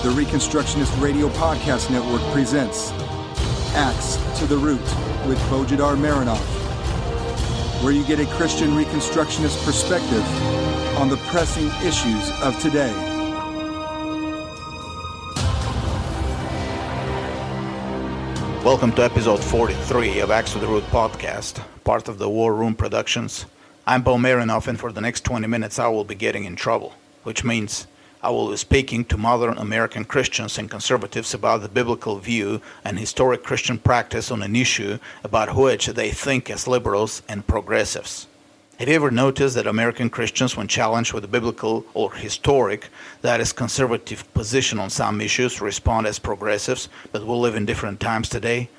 The Reconstructionist Radio Podcast Network presents Axe to the Root with Bo Marinov, where you get a Christian Reconstructionist perspective on the pressing issues of today. Welcome to episode 43 of Axe to the Root podcast, part of the War Room Productions. I'm Bo Marinov, and for the next 20 minutes I will be getting in trouble, which means I will be speaking to modern American Christians and conservatives about the biblical view and historic Christian practice on an issue about which they think as liberals and progressives. Have you ever noticed that American Christians, when challenged with a biblical or historic, that is conservative position on some issues, respond as progressives, but we live in different times today?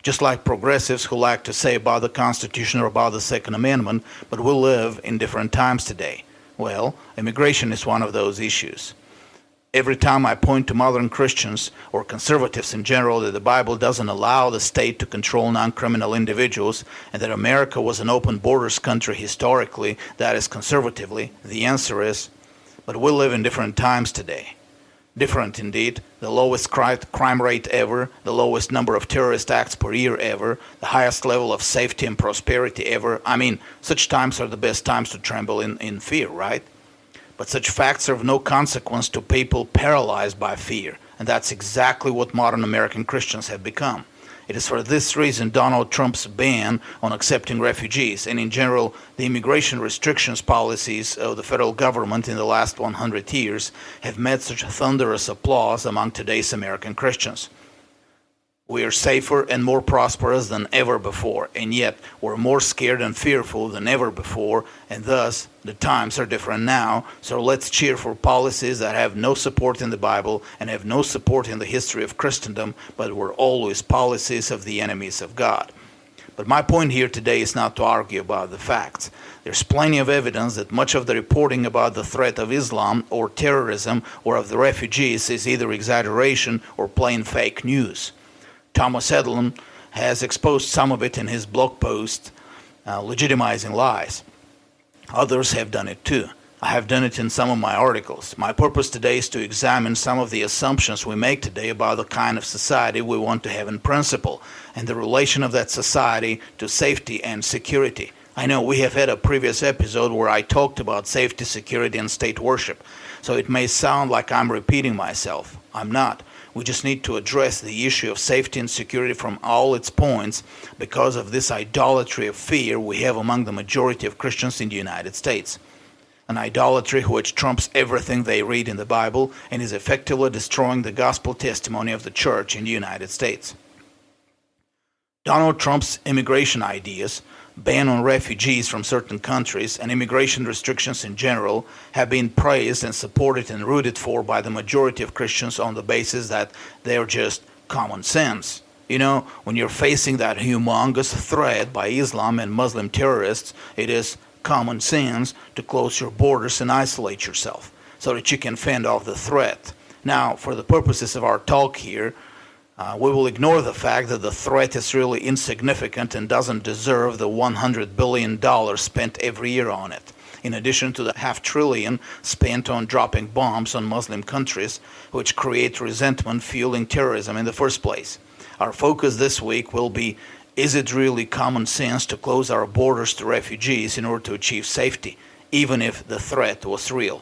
Just like progressives who like to say about the Constitution or about the Second Amendment, but we live in different times today. Well, immigration is one of those issues. Every time I point to modern Christians or conservatives in general that the Bible doesn't allow the state to control non-criminal individuals and that America was an open borders country historically, that is conservatively, the answer is, but we live in different times today. Different indeed, the lowest crime rate ever, the lowest number of terrorist acts per year ever, the highest level of safety and prosperity ever. I mean, such times are the best times to tremble in fear, right? But such facts are of no consequence to people paralyzed by fear, and that's exactly what modern American Christians have become. It is for this reason Donald Trump's ban on accepting refugees and in general the immigration restrictions policies of the federal government in the last 100 years have met such thunderous applause among today's American Christians. We are safer and more prosperous than ever before, and yet we're more scared and fearful than ever before, and thus the times are different now, so let's cheer for policies that have no support in the Bible and have no support in the history of Christendom, but were always policies of the enemies of God. But my point here today is not to argue about the facts. There's plenty of evidence that much of the reporting about the threat of Islam or terrorism or of the refugees is either exaggeration or plain fake news. Thomas Edlund has exposed some of it in his blog post, legitimizing lies. Others have done it too. I have done it in some of my articles. My purpose today is to examine some of the assumptions we make today about the kind of society we want to have in principle, and the relation of that society to safety and security. I know we have had a previous episode where I talked about safety, security, and state worship, so it may sound like I'm repeating myself. I'm not. We just need to address the issue of safety and security from all its points because of this idolatry of fear we have among the majority of Christians in the United States. An idolatry which trumps everything they read in the Bible and is effectively destroying the gospel testimony of the church in the United States. Donald Trump's immigration ideas, ban on refugees from certain countries, and immigration restrictions in general have been praised and supported and rooted for by the majority of Christians on the basis that they're just common sense. You know, when you're facing that humongous threat by Islam and Muslim terrorists, it is common sense to close your borders and isolate yourself so that you can fend off the threat. Now, for the purposes of our talk here, we will ignore the fact that the threat is really insignificant and doesn't deserve the $100 billion spent every year on it, in addition to the $500 billion spent on dropping bombs on Muslim countries, which create resentment fueling terrorism in the first place. Our focus this week will be, is it really common sense to close our borders to refugees in order to achieve safety, even if the threat was real?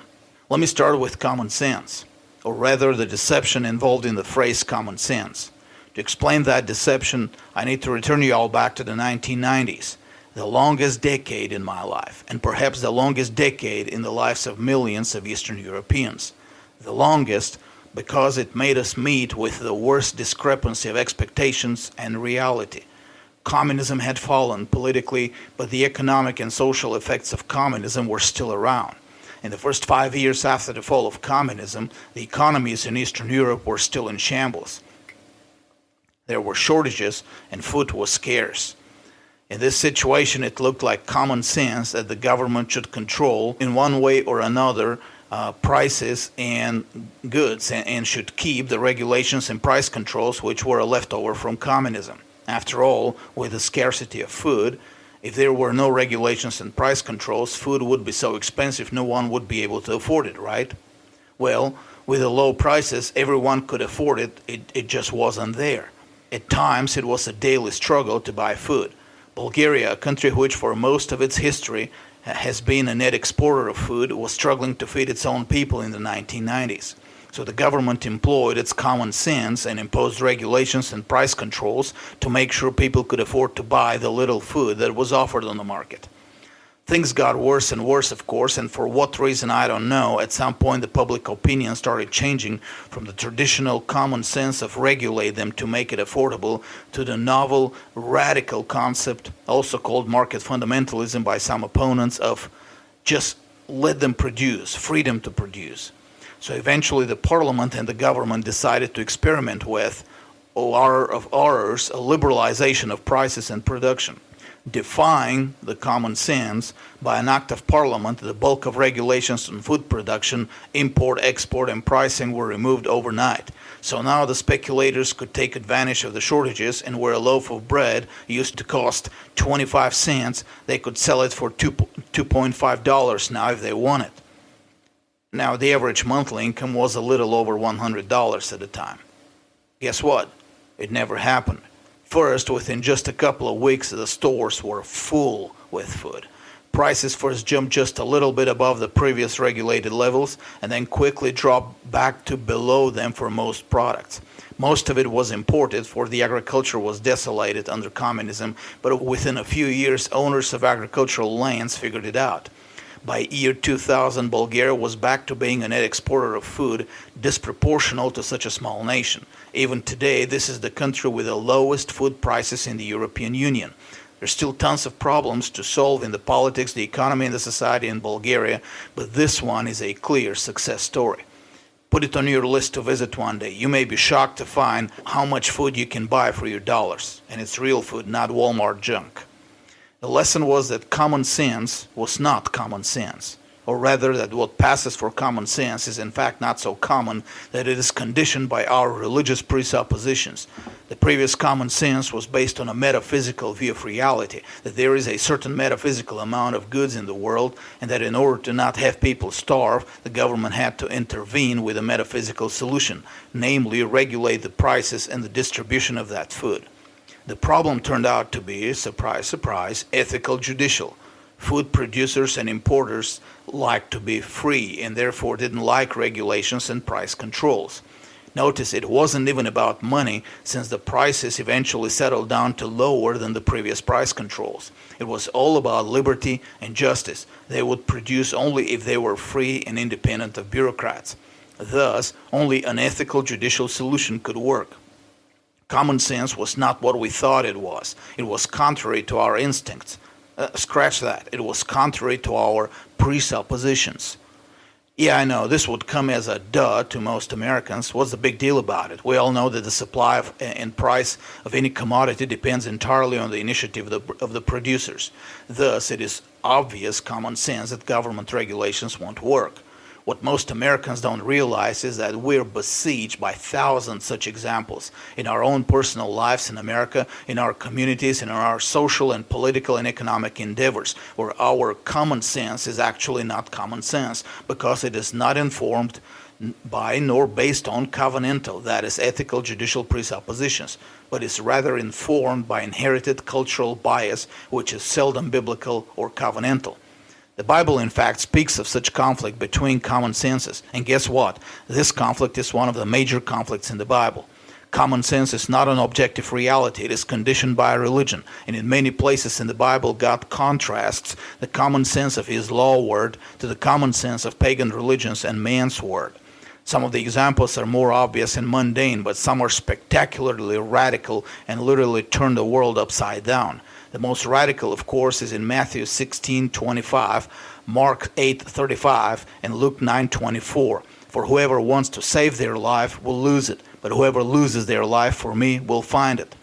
Let me start with common sense, or rather the deception involved in the phrase common sense. To explain that deception, I need to return you all back to the 1990s, the longest decade in my life, and perhaps the longest decade in the lives of millions of Eastern Europeans. The longest because it made us meet with the worst discrepancy of expectations and reality. Communism had fallen politically, but the economic and social effects of communism were still around. In the first 5 years after the fall of communism, the economies in Eastern Europe were still in shambles. There were shortages and food was scarce. In this situation, it looked like common sense that the government should control, in one way or another, prices and goods and should keep the regulations and price controls which were a leftover from communism. After all, with the scarcity of food, if there were no regulations and price controls, food would be so expensive no one would be able to afford it, right? Well, With the low prices, everyone could afford it. It just wasn't there. At times, it was a daily struggle to buy food. Bulgaria, a country which for most of its history has been a net exporter of food, was struggling to feed its own people in the 1990s. So the government employed its common sense and imposed regulations and price controls to make sure people could afford to buy the little food that was offered on the market. Things got worse and worse, of course, and for what reason I don't know. At some point the public opinion started changing from the traditional common sense of regulate them to make it affordable to the novel, radical concept, also called market fundamentalism by some opponents, of just let them produce, freedom to produce. So eventually the parliament and the government decided to experiment with, of horrors, a liberalization of prices and production. Defying the common sense, by an act of parliament, the bulk of regulations on food production, import, export, and pricing were removed overnight. So now the speculators could take advantage of the shortages, and where a loaf of bread used to cost 25 cents, they could sell it for $2.5 now if they want it. Now the average monthly income was a little over $100 at the time. Guess what? It never happened. First, within just a couple of weeks, the stores were full with food. Prices first jumped just a little bit above the previous regulated levels and then quickly dropped back to below them for most products. Most of it was imported, for the agriculture was desolated under communism, but within a few years, owners of agricultural lands figured it out. By year 2000, Bulgaria was back to being a net exporter of food, disproportional to such a small nation. Even today, this is the country with the lowest food prices in the European Union. There's still tons of problems to solve in the politics, the economy, and the society in Bulgaria, but this one is a clear success story. Put it on your list to visit one day. You may be shocked to find how much food you can buy for your dollars, and it's real food, not Walmart junk. The lesson was that common sense was not common sense, or rather that what passes for common sense is in fact not so common, that it is conditioned by our religious presuppositions. The previous common sense was based on a metaphysical view of reality, that there is a certain metaphysical amount of goods in the world, and that in order to not have people starve, the government had to intervene with a metaphysical solution, namely regulate the prices and the distribution of that food. The problem turned out to be, surprise, surprise, ethical judicial. Food producers and importers liked to be free and therefore didn't like regulations and price controls. Notice it wasn't even about money, since the prices eventually settled down to lower than the previous price controls. It was all about liberty and justice. They would produce only if they were free and independent of bureaucrats. Thus, only an ethical judicial solution could work. Common sense was not what we thought it was. It was contrary to our instincts. Scratch that. It was contrary to our presuppositions. Yeah, I know, this would come as a duh to most Americans. What's the big deal about it? We all know that the supply and price of any commodity depends entirely on the initiative of the producers. Thus, it is obvious common sense that government regulations won't work. What most Americans don't realize is that we're besieged by thousands such examples in our own personal lives in America, in our communities, in our social and political and economic endeavors, where our common sense is actually not common sense because it is not informed by nor based on covenantal, that is, ethical judicial presuppositions, but is rather informed by inherited cultural bias, which is seldom biblical or covenantal. The Bible, in fact, speaks of such conflict between common senses. And guess what? This conflict is one of the major conflicts in the Bible. Common sense is not an objective reality. It is conditioned by religion. And in many places in the Bible, God contrasts the common sense of His law word to the common sense of pagan religions and man's word. Some of the examples are more obvious and mundane, but some are spectacularly radical and literally turn the world upside down. The most radical, of course, is in Matthew 16:25, Mark 8:35, and Luke 9:24. For whoever wants to save their life will lose it, but whoever loses their life for me will find it.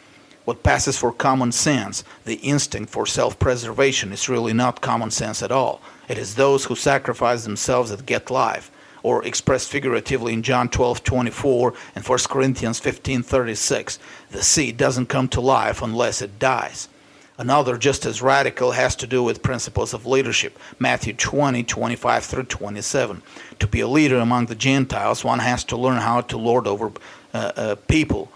What passes for common sense, the instinct for self-preservation, is really not common sense at all. It is those who sacrifice themselves that get life, or expressed figuratively in John 12:24 and 1 Corinthians 15:36. The seed doesn't come to life unless it dies. Another, just as radical, has to do with principles of leadership. Matthew 20:25 through 27. To be a leader among the Gentiles, one has to learn how to lord over people.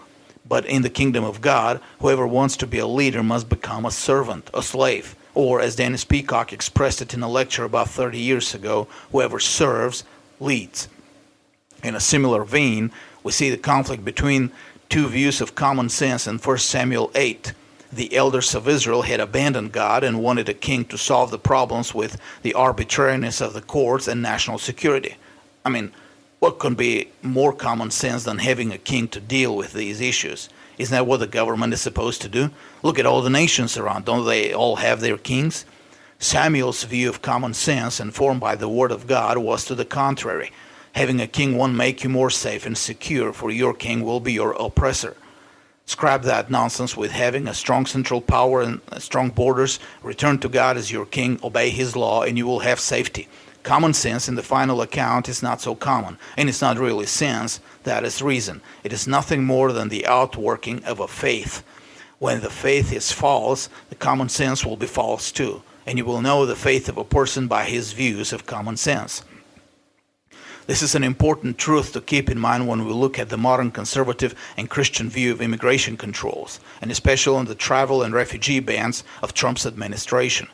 But in the kingdom of God, whoever wants to be a leader must become a servant, a slave. Or, as Dennis Peacock expressed it in a lecture about 30 years ago, whoever serves, leads. In a similar vein, we see the conflict between two views of common sense in 1 Samuel 8. The elders of Israel had abandoned God and wanted a king to solve the problems with the arbitrariness of the courts and national security. I mean, what could be more common sense than having a king to deal with these issues? Isn't that what the government is supposed to do? Look at all the nations around. Don't they all have their kings? Samuel's view of common sense, informed by the word of God, was to the contrary. Having a king won't make you more safe and secure, for your king will be your oppressor. Scrap that nonsense with having a strong central power and strong borders. Return to God as your king, obey his law, and you will have safety. Common sense in the final account is not so common, and it's not really sense, that is reason. It is nothing more than the outworking of a faith. When the faith is false, the common sense will be false too, and you will know the faith of a person by his views of common sense. This is an important truth to keep in mind when we look at the modern conservative and Christian view of immigration controls, and especially on the travel and refugee bans of Trump's administration.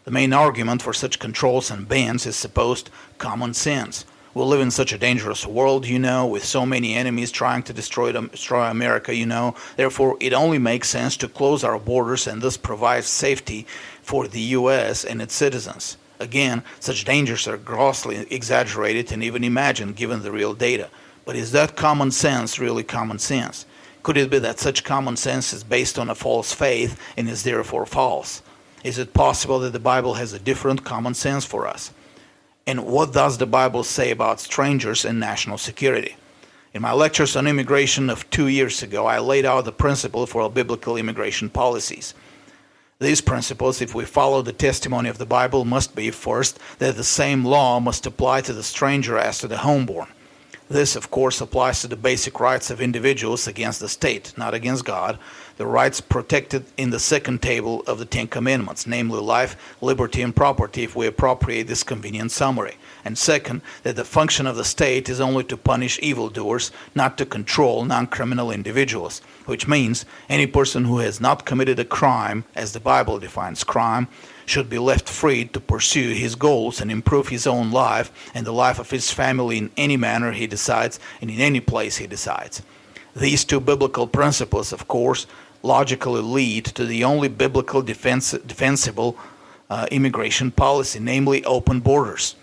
The main argument for such controls and bans is supposed common sense. We live in such a dangerous world, with so many enemies trying to destroy America, Therefore, it only makes sense to close our borders and thus provide safety for the U.S. and its citizens. Again, such dangers are grossly exaggerated and even imagined given the real data. But is that common sense really common sense? Could it be that such common sense is based on a false faith and is therefore false? Is it possible that the Bible has a different common sense for us? And what does the Bible say about strangers and national security? In my lectures on immigration of 2 years ago, I laid out the principle for biblical immigration policies. These principles, if we follow the testimony of the Bible, must be, first, that the same law must apply to the stranger as to the homeborn. This, of course, applies to the basic rights of individuals against the state, not against God, the rights protected in the second table of the Ten Commandments, namely life, liberty, and property, if we appropriate this convenient summary. And second, that the function of the state is only to punish evildoers, not to control non-criminal individuals, which means any person who has not committed a crime, as the Bible defines crime, should be left free to pursue his goals and improve his own life and the life of his family in any manner he decides and in any place he decides. These two biblical principles, of course, logically lead to the only biblical defensible immigration policy, namely open borders.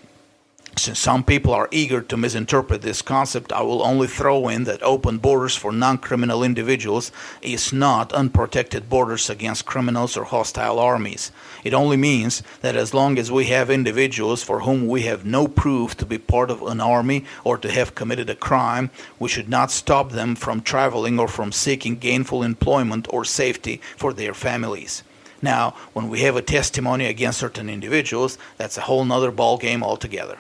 Since some people are eager to misinterpret this concept, I will only throw in that open borders for non-criminal individuals is not unprotected borders against criminals or hostile armies. It only means that as long as we have individuals for whom we have no proof to be part of an army or to have committed a crime, we should not stop them from traveling or from seeking gainful employment or safety for their families. Now, when we have a testimony against certain individuals, that's a whole nother ballgame altogether.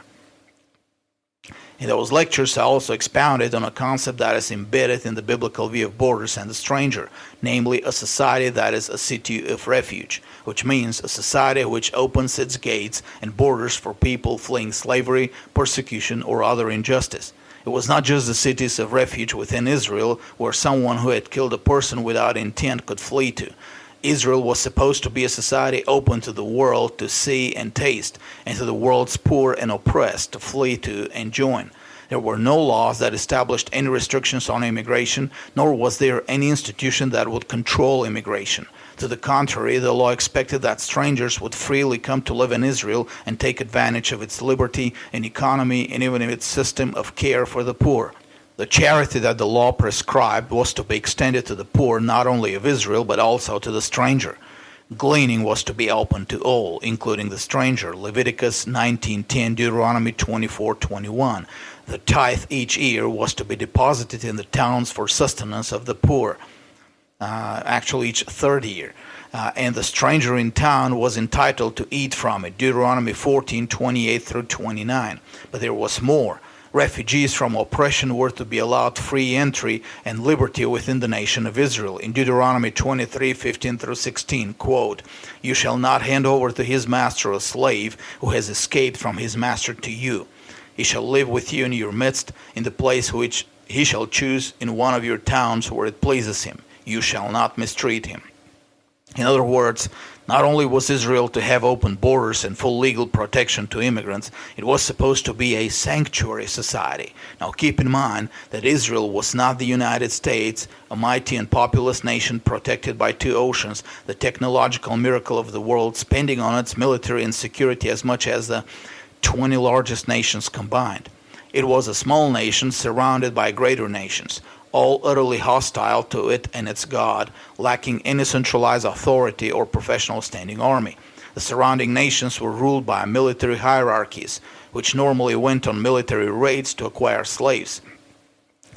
In those lectures, I also expounded on a concept that is embedded in the biblical view of borders and the stranger, namely a society that is a city of refuge, which means a society which opens its gates and borders for people fleeing slavery, persecution, or other injustice. It was not just the cities of refuge within Israel where someone who had killed a person without intent could flee to. Israel was supposed to be a society open to the world to see and taste, and to the world's poor and oppressed to flee to and join. There were no laws that established any restrictions on immigration, nor was there any institution that would control immigration. To the contrary, the law expected that strangers would freely come to live in Israel and take advantage of its liberty and economy and even of its system of care for the poor. The charity that the law prescribed was to be extended to the poor not only of Israel but also to the stranger. Gleaning was to be open to all, including the stranger. Leviticus 19:10, Deuteronomy 24:21. The tithe each year was to be deposited in the towns for sustenance of the poor, actually each third year. And the stranger in town was entitled to eat from it. Deuteronomy 14:28 through 29. But there was more. Refugees from oppression were to be allowed free entry and liberty within the nation of Israel. In Deuteronomy 23:15-16, quote, "You shall not hand over to his master a slave who has escaped from his master to you. He shall live with you in your midst, in the place which he shall choose in one of your towns where it pleases him. You shall not mistreat him." In other words, not only was Israel to have open borders and full legal protection to immigrants, it was supposed to be a sanctuary society. Now keep in mind that Israel was not the United States, a mighty and populous nation protected by two oceans, the technological miracle of the world, spending on its military and security as much as the 20 largest nations combined. It was a small nation surrounded by greater nations, all utterly hostile to it and its God, lacking any centralized authority or professional standing army. The surrounding nations were ruled by military hierarchies, which normally went on military raids to acquire slaves.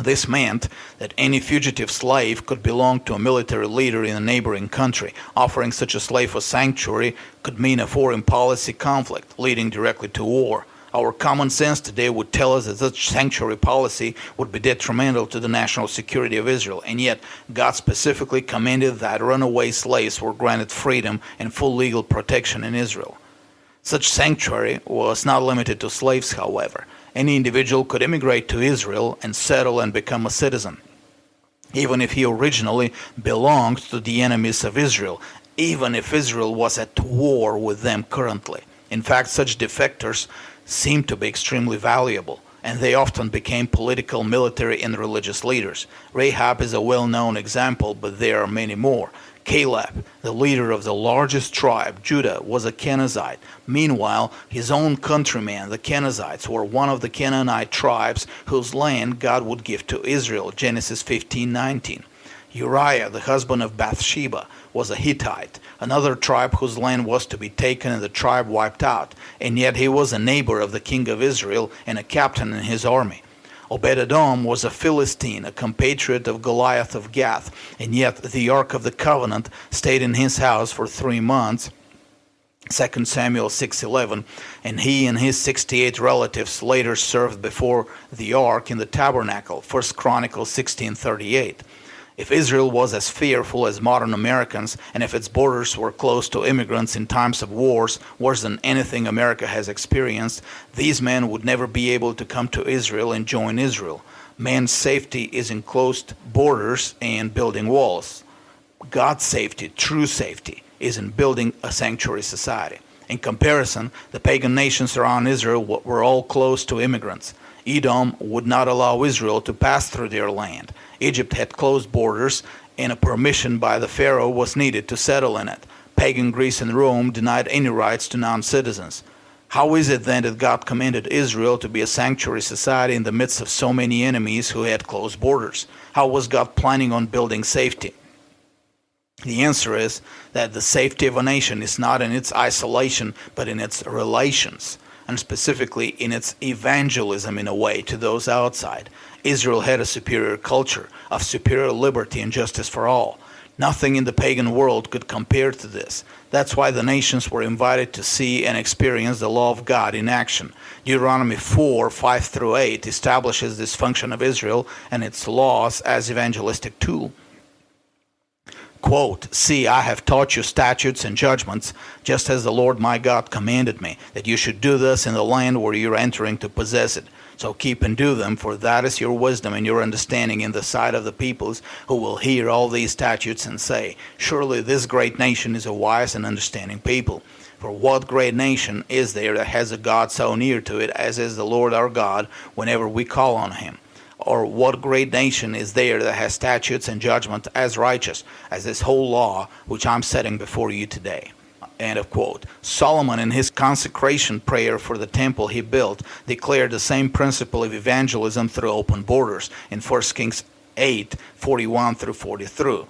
This meant that any fugitive slave could belong to a military leader in a neighboring country. Offering such a slave for sanctuary could mean a foreign policy conflict, leading directly to war. Our common sense today would tell us that such sanctuary policy would be detrimental to the national security of Israel, and yet God specifically commanded that runaway slaves were granted freedom and full legal protection in Israel. Such sanctuary was not limited to slaves, however. Any individual could immigrate to Israel and settle and become a citizen, even if he originally belonged to the enemies of Israel, even if Israel was at war with them currently. In fact, such defectors seemed to be extremely valuable, and they often became political, military, and religious leaders. Rahab is a well-known example, but there are many more. Caleb, the leader of the largest tribe, Judah, was a Kenizzite. Meanwhile, his own countrymen, the Kenizzites, were one of the Canaanite tribes whose land God would give to Israel, Genesis 15:19. Uriah, the husband of Bathsheba, was a Hittite, another tribe whose land was to be taken and the tribe wiped out, and yet he was a neighbor of the king of Israel and a captain in his army. Obed-Edom was a Philistine, a compatriot of Goliath of Gath, and yet the Ark of the Covenant stayed in his house for 3 months, 2 Samuel 6:11, and he and his 68 relatives later served before the Ark in the tabernacle, 1 Chronicles 16:38. If Israel was as fearful as modern Americans, and if its borders were closed to immigrants in times of wars, worse than anything America has experienced, these men would never be able to come to Israel and join Israel. Man's safety is in closed borders and building walls. God's safety, true safety, is in building a sanctuary society. In comparison, the pagan nations around Israel were all closed to immigrants. Edom would not allow Israel to pass through their land. Egypt had closed borders, and a permission by the Pharaoh was needed to settle in it. Pagan Greece and Rome denied any rights to non-citizens. How is it then that God commanded Israel to be a sanctuary society in the midst of so many enemies who had closed borders? How was God planning on building safety? The answer is that the safety of a nation is not in its isolation, but in its relations, and specifically in its evangelism in a way to those outside. Israel had a superior culture of superior liberty and justice for all. Nothing in the pagan world could compare to this. That's why the nations were invited to see and experience the law of God in action. Deuteronomy 4:5-8 establishes this function of Israel and its laws as evangelistic tool. Quote, "See, I have taught you statutes and judgments, just as the Lord my God commanded me, that you should do this in the land where you are entering to possess it. So keep and do them, for that is your wisdom and your understanding in the sight of the peoples, who will hear all these statutes and say, surely this great nation is a wise and understanding people. For what great nation is there that has a God so near to it as is the Lord our God whenever we call on him? Or what great nation is there that has statutes and judgment as righteous as this whole law which I'm setting before you today?" End of quote. Solomon, in his consecration prayer for the temple he built, declared the same principle of evangelism through open borders in 1 Kings 8:41-43.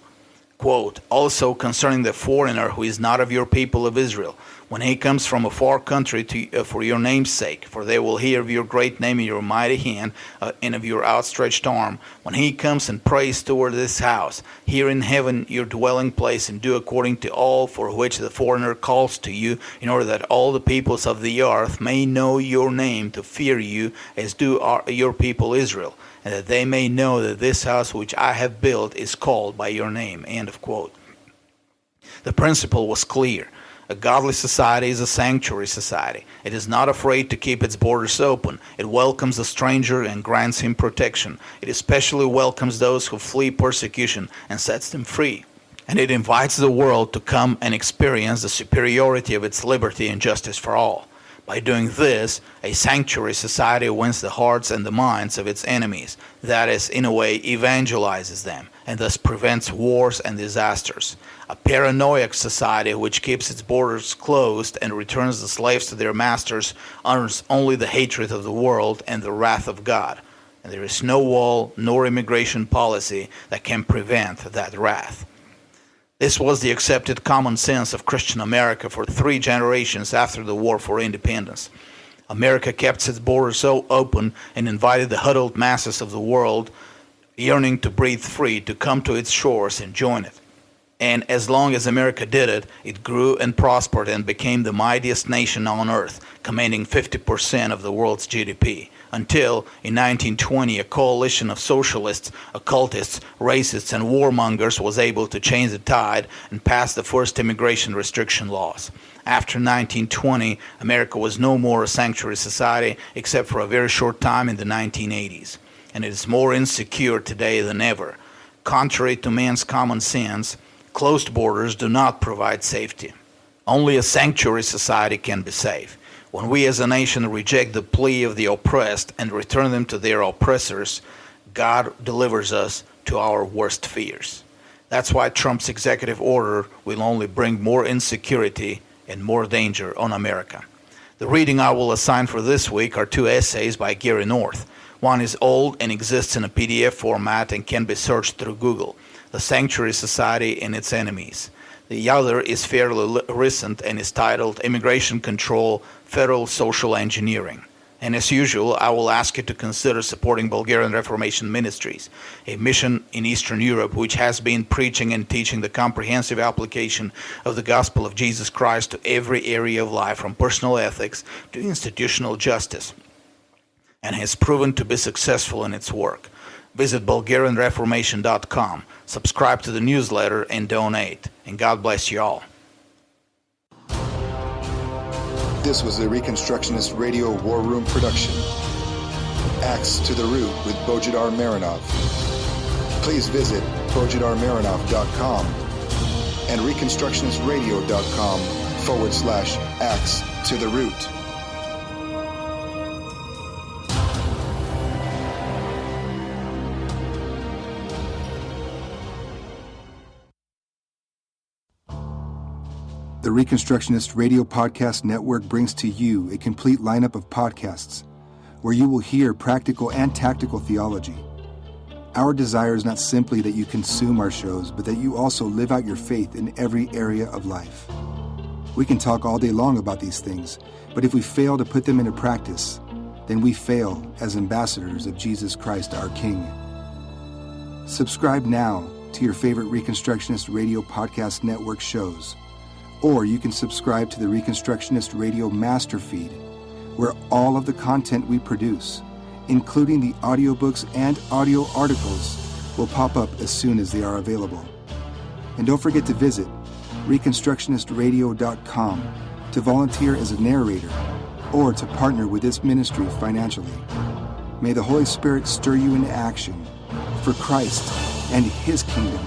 Quote, "Also concerning the foreigner who is not of your people of Israel, when he comes from a far country for your name's sake, for they will hear of your great name and your mighty hand and of your outstretched arm. When he comes and prays toward this house, here in heaven your dwelling place, and do according to all for which the foreigner calls to you, in order that all the peoples of the earth may know your name, to fear you, as do your people Israel, and that they may know that this house which I have built is called by your name." End of quote. The principle was clear. A godly society is a sanctuary society. It is not afraid to keep its borders open. It welcomes the stranger and grants him protection. It especially welcomes those who flee persecution and sets them free. And it invites the world to come and experience the superiority of its liberty and justice for all. By doing this, a sanctuary society wins the hearts and the minds of its enemies. That is, in a way, evangelizes them, and thus prevents wars and disasters. A paranoiac society which keeps its borders closed and returns the slaves to their masters earns only the hatred of the world and the wrath of God. And there is no wall nor immigration policy that can prevent that wrath. This was the accepted common sense of Christian America for 3 generations after the War for Independence. America kept its borders so open and invited the huddled masses of the world, yearning to breathe free, to come to its shores and join it. And as long as America did it, it grew and prospered and became the mightiest nation on earth, commanding 50% of the world's GDP. Until, in 1920, a coalition of socialists, occultists, racists, and warmongers was able to change the tide and pass the first immigration restriction laws. After 1920, America was no more a sanctuary society, except for a very short time in the 1980s. And it is more insecure today than ever. Contrary to man's common sense, closed borders do not provide safety. Only a sanctuary society can be safe. When we as a nation reject the plea of the oppressed and return them to their oppressors, God delivers us to our worst fears. That's why Trump's executive order will only bring more insecurity and more danger on America. The reading I will assign for this week are 2 essays by Gary North. One is old and exists in a PDF format and can be searched through Google: The Sanctuary Society and Its Enemies. The other is fairly recent and is titled Immigration Control, Federal Social Engineering. And as usual, I will ask you to consider supporting Bulgarian Reformation Ministries, a mission in Eastern Europe which has been preaching and teaching the comprehensive application of the gospel of Jesus Christ to every area of life, from personal ethics to institutional justice, and has proven to be successful in its work. Visit BulgarianReformation.com, subscribe to the newsletter, and donate. And God bless you all. This was a Reconstructionist Radio War Room production. Axe to the Root with Bo Marinov. Please visit BojidarMarinov.com and ReconstructionistRadio.com/Axe to the Root. The Reconstructionist Radio Podcast Network brings to you a complete lineup of podcasts where you will hear practical and tactical theology. Our desire is not simply that you consume our shows, but that you also live out your faith in every area of life. We can talk all day long about these things, but if we fail to put them into practice, then we fail as ambassadors of Jesus Christ, our King. Subscribe now to your favorite Reconstructionist Radio Podcast Network shows. Or you can subscribe to the Reconstructionist Radio Master Feed, where all of the content we produce, including the audiobooks and audio articles, will pop up as soon as they are available. And don't forget to visit ReconstructionistRadio.com to volunteer as a narrator or to partner with this ministry financially. May the Holy Spirit stir you into action for Christ and His kingdom.